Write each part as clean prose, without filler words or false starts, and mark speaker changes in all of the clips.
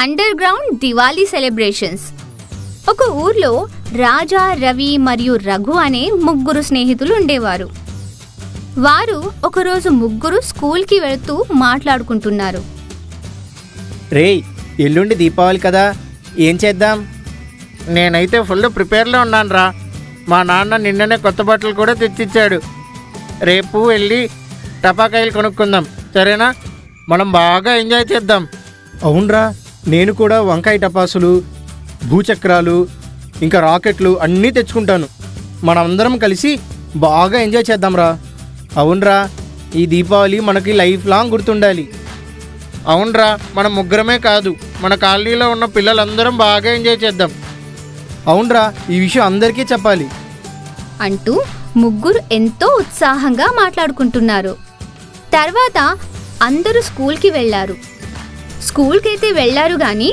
Speaker 1: Under ground Diwali celebrations. ఒక ఊర్లో రాజా, రవి మరియు రఘు అనే ముగ్గురు స్నేహితులు ఉండేవారు. వారు ఒకరోజు ముగ్గురు స్కూల్కి వెళుతూ మాట్లాడుకుంటున్నారు.
Speaker 2: రేయ్, ఎల్లుండి దీపావళి కదా, ఏం చేద్దాం? నేనైతే ఫుల్ ప్రిపేర్లో ఉన్నానురా. మా నాన్న నిన్ననే కొత్త బట్టలు కూడా తెచ్చిచ్చాడు. రేపు వెళ్ళి టపాకాయలు కొనుక్కుందాం, సరేనా? మనం బాగా ఎంజాయ్ చేద్దాం. అవునరా, నేను కూడా వంకాయ టపాసులు, భూచక్రాలు, ఇంకా రాకెట్లు అన్నీ తెచ్చుకుంటాను. మనమందరం కలిసి బాగా ఎంజాయ్ చేద్దాంరా. అవునరా, ఈ దీపావళి మనకి లైఫ్ లాంగ్ గుర్తుండాలి. అవునరా, మనం ముగ్గురమే కాదు, మన కాలనీలో ఉన్న పిల్లలందరం బాగా ఎంజాయ్ చేద్దాం. అవునరా, ఈ విషయం అందరికీ చెప్పాలి
Speaker 1: అంటూ ముగ్గురు ఎంతో ఉత్సాహంగా మాట్లాడుకుంటున్నారు. తర్వాత అందరూ స్కూల్కి వెళ్లారు. స్కూల్కైతే వెళ్లారు గాని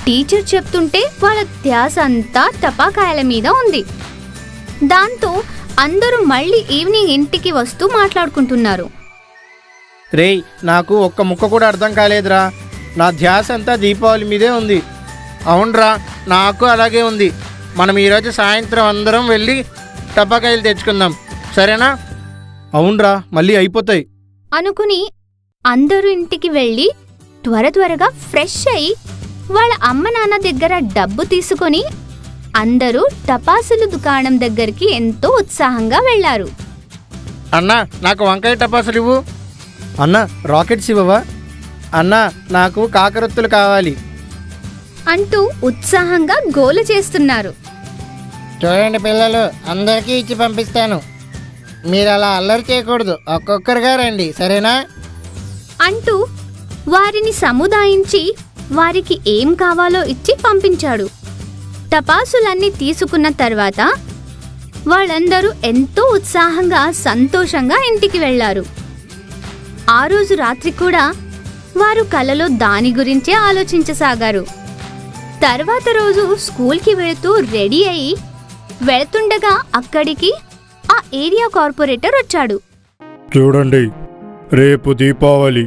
Speaker 1: టీచర్ చెప్తుంటే వాళ్ళ ధ్యాస అంతా టపాకాయల మీద ఉంది. దాంతో అందరూ మళ్ళీ ఈవినింగ్ ఇంటికి వస్తూ మాట్లాడుకుంటున్నారు.
Speaker 2: రేయ్, నాకు ఒక్క ముక్క కూడా అర్థం కాలేదురా. నా ధ్యాస అంతా దీపావళి మీదే ఉంది. అవునరా, నాకు అలాగే ఉంది. మనం ఈరోజు సాయంత్రం అందరం వెళ్ళి టపాకాయలు తెచ్చుకుందాం, సరేనా? అవునరా, మళ్ళీ అయిపోతాయి
Speaker 1: అనుకుని అందరూ ఇంటికి వెళ్ళి త్వరగా ఫ్రెష్ అయి వాళ్ళ అమ్మ నాన్న దగ్గర డబ్బు తీసుకొని అందరూ టపాసులు దుకాణం దగ్గరికి ఎంతో ఉత్సాహంగా వెళ్లారు.
Speaker 2: అన్నా, నాకు వంకాయ టపాసులు ఇవ్వు. అన్నా, రాకెట్స్ ఇవ్వవా? అన్నా, నాకు కాకరొత్తులు కావాలి
Speaker 1: అంటూ ఉత్సాహంగా గోల చేస్తున్నారు.
Speaker 2: చూడండి పిల్లలు, అందరికీ ఇచ్చి పంపిస్తాను. మీరు అలా అల్లరి చేయకూడదు, ఒక్కొక్కరుగా రండి, సరేనా?
Speaker 1: అంటూ వారిని సముదాయించి వారికి ఏం కావాలో ఇచ్చి పంపించాడు. టపాసులన్నీ తీసుకున్న తర్వాత వాళ్ళందరూ ఎంతో ఉత్సాహంగా సంతోషంగా ఇంటికి వెళ్లారు. ఆ రోజు రాత్రి కూడా వారు కలలో దాని గురించే ఆలోచించసాగారు. తర్వాత రోజు స్కూల్కి వెళుతూ రెడీ అయి వెళ్తుండగా అక్కడికి ఆ ఏరియా కార్పొరేటర్ వచ్చాడు.
Speaker 3: చూడండి, రేపు దీపావళి,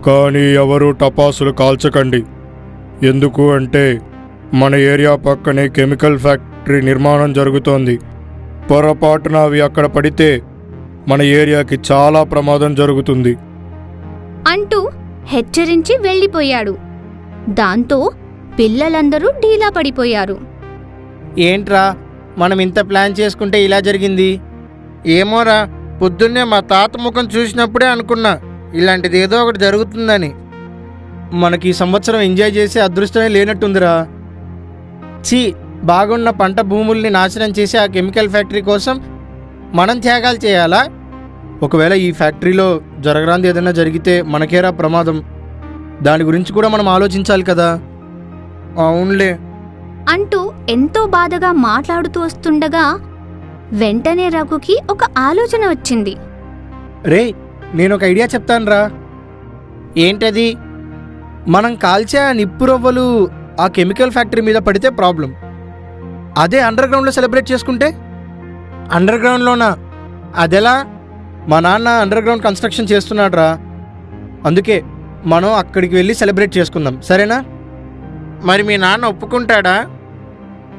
Speaker 3: కానీ ఎవరూ టపాసులు కాల్చకండి. ఎందుకు అంటే మన ఏరియా పక్కనే కెమికల్ ఫ్యాక్టరీ నిర్మాణం జరుగుతోంది. పొరపాటున అవి అక్కడ పడితే మన ఏరియాకి చాలా ప్రమాదం జరుగుతుంది
Speaker 1: అంటూ హెచ్చరించి వెళ్ళిపోయాడు. దాంతో పిల్లలందరూ ఢీలా పడిపోయారు.
Speaker 2: ఏంట్రా, మనం ఇంత ప్లాన్ చేసుకుంటే ఇలా జరిగింది? ఏమోరా, పొద్దున్నే మా తాత ముఖం చూసినప్పుడే అనుకున్నా ఇలాంటిది ఏదో ఒకటి జరుగుతుందని. మనకి ఈ సంవత్సరం ఎంజాయ్ చేసే అదృష్టమే లేనట్టుందిరా. బాగున్న పంట భూముల్ని నాశనం చేసి ఆ కెమికల్ ఫ్యాక్టరీ కోసం మనం త్యాగాలు చేయాలా? ఒకవేళ ఈ ఫ్యాక్టరీలో జరగరాంది ఏదైనా జరిగితే మనకేరా ప్రమాదం. దాని గురించి కూడా మనం ఆలోచించాలి కదా. అవునులే
Speaker 1: అంటూ ఎంతో బాధగా మాట్లాడుతూ వస్తుండగా వెంటనే రఘుకి ఒక ఆలోచన వచ్చింది.
Speaker 2: రే, నేను ఒక ఐడియా చెప్తానురా. ఏంటది? మనం కాల్చే ఆ నిప్పు రవ్వలు ఆ కెమికల్ ఫ్యాక్టరీ మీద పడితే ప్రాబ్లం. అదే అండర్ గ్రౌండ్లో సెలబ్రేట్ చేసుకుంటే? అండర్ గ్రౌండ్లోనా? అదెలా? మా నాన్న అండర్ గ్రౌండ్ కన్స్ట్రక్షన్ చేస్తున్నాడురా. అందుకే మనం అక్కడికి వెళ్ళి సెలబ్రేట్ చేసుకుందాం, సరేనా? మరి మీ నాన్న ఒప్పుకుంటాడా?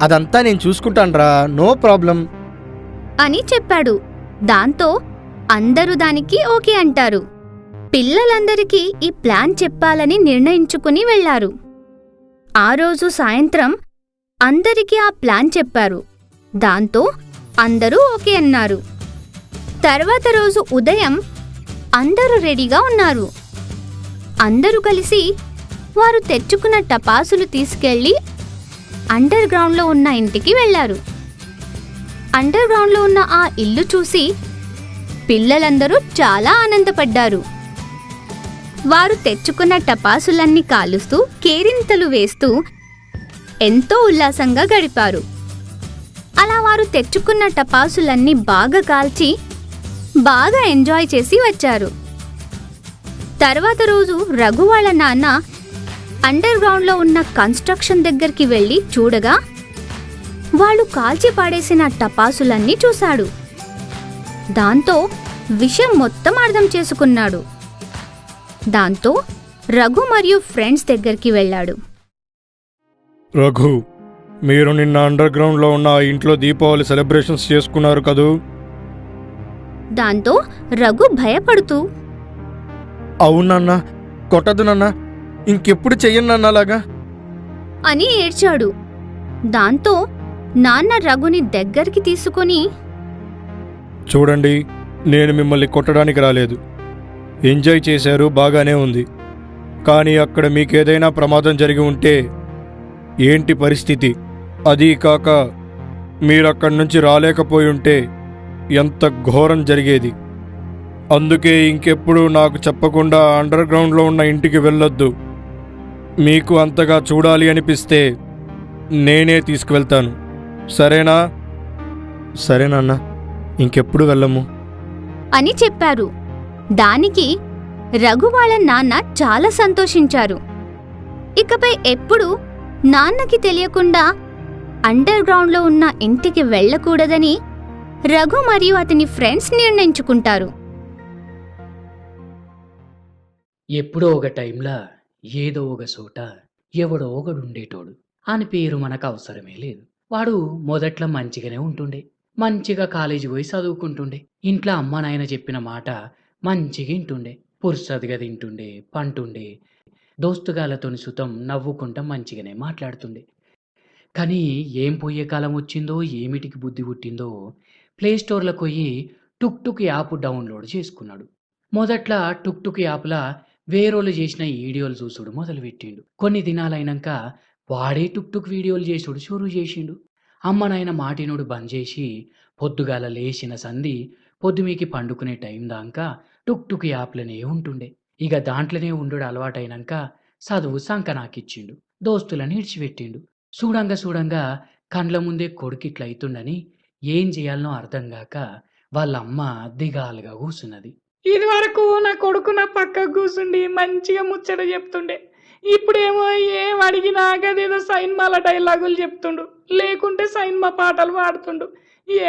Speaker 2: అదంతా నేను చూసుకుంటానురా, నో ప్రాబ్లం
Speaker 1: అని చెప్పాడు. దాంతో అందరూ దానికి ఓకే అంటారు. పిల్లలందరికీ ఈ ప్లాన్ చెప్పాలని నిర్ణయించుకుని వెళ్లారు. ఆ రోజు సాయంత్రం అందరికీ ఆ ప్లాన్ చెప్పారు. దాంతో అందరూ ఓకే అన్నారు. తర్వాత రోజు ఉదయం అందరూ రెడీగా ఉన్నారు. అందరూ కలిసి వారు తెచ్చుకున్న టపాసులు తీసుకెళ్లి అండర్ గ్రౌండ్లో ఉన్న ఇంటికి వెళ్లారు. అండర్ గ్రౌండ్లో ఉన్న ఆ ఇల్లు చూసి పిల్లలందరూ చాలా ఆనందపడ్డారు. వారు తెచ్చుకున్న టపాసులన్నీ కాలుస్తూ కేరింతలు వేస్తూ ఎంతో ఉల్లాసంగా గడిపారు. అలా వారు తెచ్చుకున్న టపాసులన్నీ బాగా కాల్చి బాగా ఎంజాయ్ చేసి వచ్చారు. తర్వాత రోజు రఘు వాళ్ళ నాన్న అండర్ గ్రౌండ్లో ఉన్న కన్స్ట్రక్షన్ దగ్గరికి వెళ్ళి చూడగా వాళ్ళు కాల్చి పాడేసిన టపాసులన్నీ చూశాడు. దాంతో విషయం మొత్తం అర్థం చేసుకున్నాడు. దాంతో రఘు మరియు ఫ్రెండ్స్ దగ్గరికి వెళ్ళాడు.
Speaker 3: రఘు, మీరు నిన్న అండర్ గ్రౌండ్లో ఉన్న ఆ ఇంట్లో దీపావళి సెలబ్రేషన్స్ చేసుకున్నారు కదూ?
Speaker 1: దాంతో రఘు భయపడుతూ,
Speaker 3: అవునన్నా, కొట్టదు నాన్న, ఇంకెప్పుడు చెయ్యను అలాగా
Speaker 1: అని ఏడ్చాడు. దాంతో నాన్న రఘుని దగ్గరికి తీసుకొని,
Speaker 3: చూడండి, నేను మిమ్మల్ని కొట్టడానికి రాలేదు. ఎంజాయ్ చేశారు, బాగానే ఉంది. కానీ అక్కడ మీకేదైనా ప్రమాదం జరిగి ఉంటే ఏంటి పరిస్థితి? అదీ కాక మీరక్కడి నుంచి రాలేకపోయి ఉంటే ఎంత ఘోరం జరిగేది. అందుకే ఇంకెప్పుడు నాకు చెప్పకుండా అండర్ గ్రౌండ్లో ఉన్న ఇంటికి వెళ్ళొద్దు. మీకు అంతగా చూడాలి అనిపిస్తే నేనే తీసుకువెళ్తాను, సరేనా? సరేనన్నా, ఇంకెప్పుడు వెళ్ళము
Speaker 1: అని చెప్పారు. దానికి రఘు వాళ్ళ నాన్న చాలా సంతోషించారు. ఇకపై ఎప్పుడు నాన్నకి తెలియకుండా అండర్ గ్రౌండ్లో ఉన్న ఇంటికి వెళ్ళకూడదని రఘు మరియు అతని ఫ్రెండ్స్ నిర్ణయించుకుంటారు.
Speaker 4: ఎప్పుడో ఒక టైంలో ఏదో ఒక చోట ఎవడో ఒకడుండేటోడు అని పేరు మనకు అవసరమే లేదు. వాడు మొదట్లో మంచిగానే ఉంటుండే, మంచిగా కాలేజీ పోయి చదువుకుంటుండే, ఇంట్లో అమ్మ నాయన చెప్పిన మాట మంచిగా వింటుండే, పురుసదిగా తింటుండే, పంటుండే, దోస్తుగాలతోని సుతం నవ్వుకుంటా మంచిగానే మాట్లాడుతుండే. కానీ ఏం పోయే కాలం వచ్చిందో, ఏమిటికి బుద్ధి పుట్టిందో, ప్లేస్టోర్లకు పోయి టుక్ టుక్ యాప్ డౌన్లోడ్ చేసుకున్నాడు. మొదట్లో టుక్ టుక్ యాప్లా వేరోళ్ళు చేసిన వీడియోలు చూసుడు మొదలుపెట్టిండు. కొన్ని దినాలైనాక వాడే టుక్ టుక్ వీడియోలు చేసుడు షురూ చేసిండు. అమ్మ నాయన మాటినుడు బంద్ చేసి పొద్దుగాల లేచిన సంధి పొద్దుమీకి పండుకునే టైం దాకా టుక్ టుక్ యాప్లనే ఉంటుండే. ఇక దాంట్లోనే ఉండు అలవాటైనాక చదువు సంకనాకిచ్చిండు, దోస్తులను ఇడిచిపెట్టిండు. చూడంగా కండ్ల ముందే కొడుకిట్లయితుండని ఏం చేయాలనో అర్థం కాక వాళ్ళమ్మ దిగాలుగా కూసున్నది. ఇది వరకు నా కొడుకు నా పక్క కూసుండి మంచిగా ముచ్చట చెప్తుండే, ఇప్పుడేమో ఏం అడిగినా గదేదో సైన్మాల డైలాగులు చెప్తుండు, లేకుంటే సైన్మా పాటలు పాడుతుండు.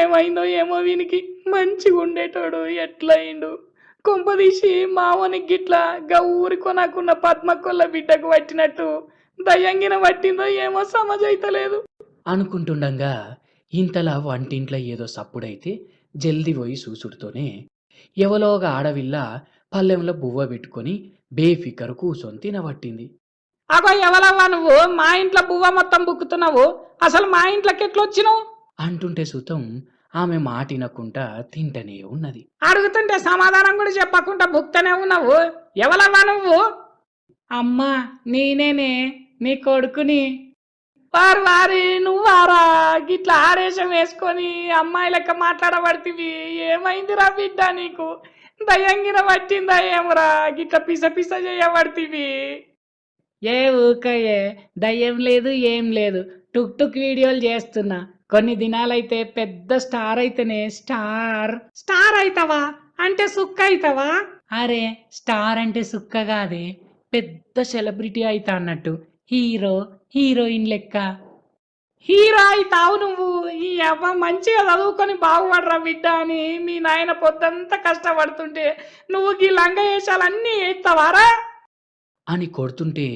Speaker 4: ఏమైందో ఏమో వీనికి, మంచిగా ఉండేటోడు ఎట్లయిండు? కొంపదీసి మావనికి గిట్లా గా ఊరికో నాకున్న పద్మకొల్ల బిడ్డకు పట్టినట్టు దయ్యంగిన పట్టిందో ఏమో సమజైతలేదు అనుకుంటుండగా ఇంతలా వంటింట్లో ఏదో సప్పుడైతే జల్ది పోయి చూసుడుతోనే ఎవలో ఒక ఆడవిల్ల పల్లెంలో బువ్వ పెట్టుకొని బేఫికర్ కూసొని తినబట్టింది. అగో ఎవలవ్వా నువ్వు? మా ఇంట్లో బువ్వ మొత్తం బుక్కుతున్నావు, అసలు మా ఇంట్లోకి ఎట్లొచ్చినావు అంటుంటే సుతం ఆమె మాటినకుండా తింటనే ఉన్నది. అడుగుతుంటే సమాధానం కూడా చెప్పకుండా బుక్తనే ఉన్నావు, ఎవలవ్వా నువ్వు? అమ్మా నేనేనే, నీ కొడుకుని. వారి నువ్వారా గిట్లా ఆరేషం వేసుకొని అమ్మాయి లెక్క మాట్లాడబడితివి? ఏమైందిరా బిడ్డ నీకు? దయ్యంగిన పట్టిందా ఏమరా గిట్లా పిస పిస చేయబడితివి? ఏ ఊకయే, దయ్యం లేదు ఏం లేదు, టుక్ టుక్ వీడియోలు చేస్తున్నా. కొన్ని దినాలైతే పెద్ద స్టార్ అయితేనే స్టార్ అయితావా అంటే సుక్క అయితావా? అరే స్టార్ అంటే సుక్క కాదే, పెద్ద సెలబ్రిటీ అయితా అన్నట్టు, హీరో హీరోయిన్ లెక్క. హీరో అయితావు నువ్వు? ఈ అవ్వ మంచిగా చదువుకొని బాగుపడరా బిడ్డ అని మీ నాయన పొద్దంతా కష్టపడుతుంటే నువ్వు ఈ లంగ వేషాలన్నీ వేస్తావారా అని కొడుతుంటే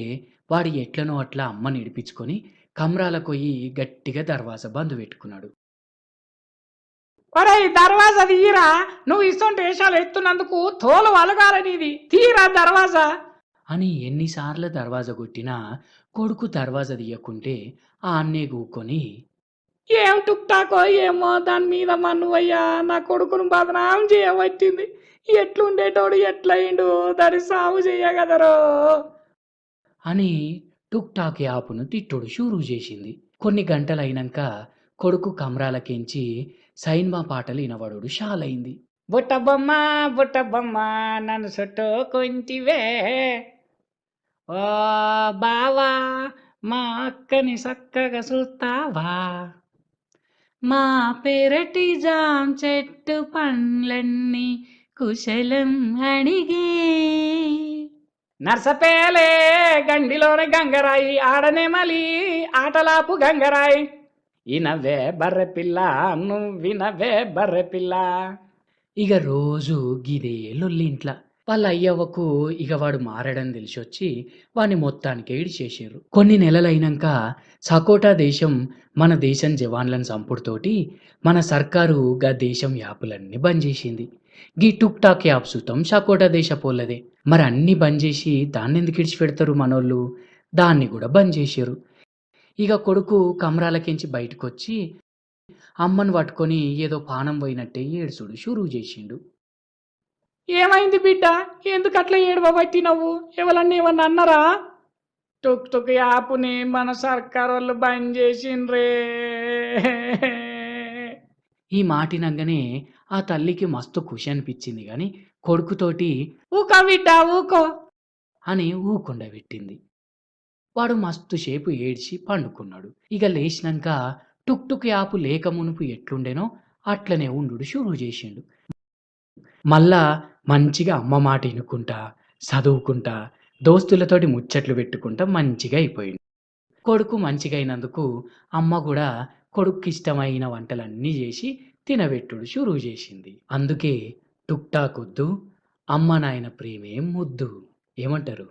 Speaker 4: వాడు ఎట్లనో అట్లా అమ్మని ఇడిపించుకొని కమ్రాలకు పోయి గట్టిగా దర్వాజా బందు పెట్టుకున్నాడు. ఒరే దర్వాజా తీరా, నువ్వు ఇస్తుంటే వేషాలు ఎత్తున్నందుకు తోలు అలగాలనిది, తీరా దర్వాజా అని ఎన్నిసార్లు దర్వాజా కొట్టినా కొడుకు దర్వాజా తీయకుంటే ఆ అన్నే కూకొని, ఏం టుక్టాకో ఏమో దాని మీద మన్నువయ్యా, నా కొడుకును బదనాం చేయబట్టింది, ఎట్లుండేటోడు ఎట్లయిండు, దాని సాగు చెయ్యగదరో అని టుక్ టాక్ యాపును తిట్టుడు షురూ చేసింది. కొన్ని గంటలైనాక కొడుకు కమరాలకించి సైన్మా పాటలు వినబడు షాలైంది. బుట్టబొమ్మ బుట్టబొమ్మ నన్ను చుట్టూ కొంటివే, ఓ బావా మా అక్కని చక్కగా చూస్తావా, మా పెరటి జాం చెట్టు పండ్లన్నీ కుశలం అడిగే, నర్సపేలే గండిలోని గంగరాయి ఆడనే మలి ఆటలాపు గంగరాయి, ఇనవే బర్రె పిల్ల నువ్వినవే బర్రె పిల్ల. ఇక రోజు గిదే లొల్లింట్ల వాళ్ళ అయ్యవ్వకు ఇక వాడు మారడని తెలిసొచ్చి వాడిని మొత్తానికి ఇడిచేసారు. కొన్ని నెలలైనాక సకోటా దేశం మన దేశం జవాన్లను చంపుడుతోటి మన సర్కారు గా దేశం యాపులన్నీ బంద్ చేసింది. గీ టుక్ టాక్ యాప్ సుతం సకోటా దేశపోళ్ళదే. మరి అన్ని బంద్ చేసి దాన్ని ఎందుకు ఇడిచిపెడతారు మనోళ్ళు? దాన్ని కూడా బంద్ చేసారు. ఇక కొడుకు కమరాలకించి బయటకొచ్చి అమ్మను పట్టుకొని ఏదో పానం పోయినట్టే ఏడుసుడు షురువు చేసిండు.
Speaker 5: ఏమైంది బిడ్డ? ఎందుకు అట్లా ఏడవబట్టినవ్వు? ఎవరన్నా ఏమన్నా అన్నారా? టుక్ టుక్ యాప్ని మన సర్కార్ వాళ్ళు బంద్ చేసిండ్రే.
Speaker 4: ఈ మాటినంగానే ఆ తల్లికి మస్తు ఖుషి అనిపించింది గాని కొడుకుతోటి
Speaker 5: ఊకో బిడ్డ ఊకో.
Speaker 4: అని ఊకుండా పెట్టింది. వాడు మస్తు సేపు ఏడ్చి పండుకున్నాడు. ఇక లేచినాక టుక్ టుక్ యాపు లేక మునుపు ఎట్లుండెనో అట్లనే ఉండు షురువు చేసిండు. మళ్ళా మంచిగా అమ్మ మాట వినుకుంటా చదువుకుంటా దోస్తులతోటి ముచ్చట్లు పెట్టుకుంటా మంచిగా అయిపోయింది. కొడుకు మంచిగా అయినందుకు అమ్మ కూడా కొడుక్కి ఇష్టమైన వంటలన్నీ చేసి తినబెట్టుడు షురువు చేసింది. అందుకే టుక్ టాక్ వద్దు, అమ్మ నాయన ప్రేమే ముద్దు. ఏమంటారు?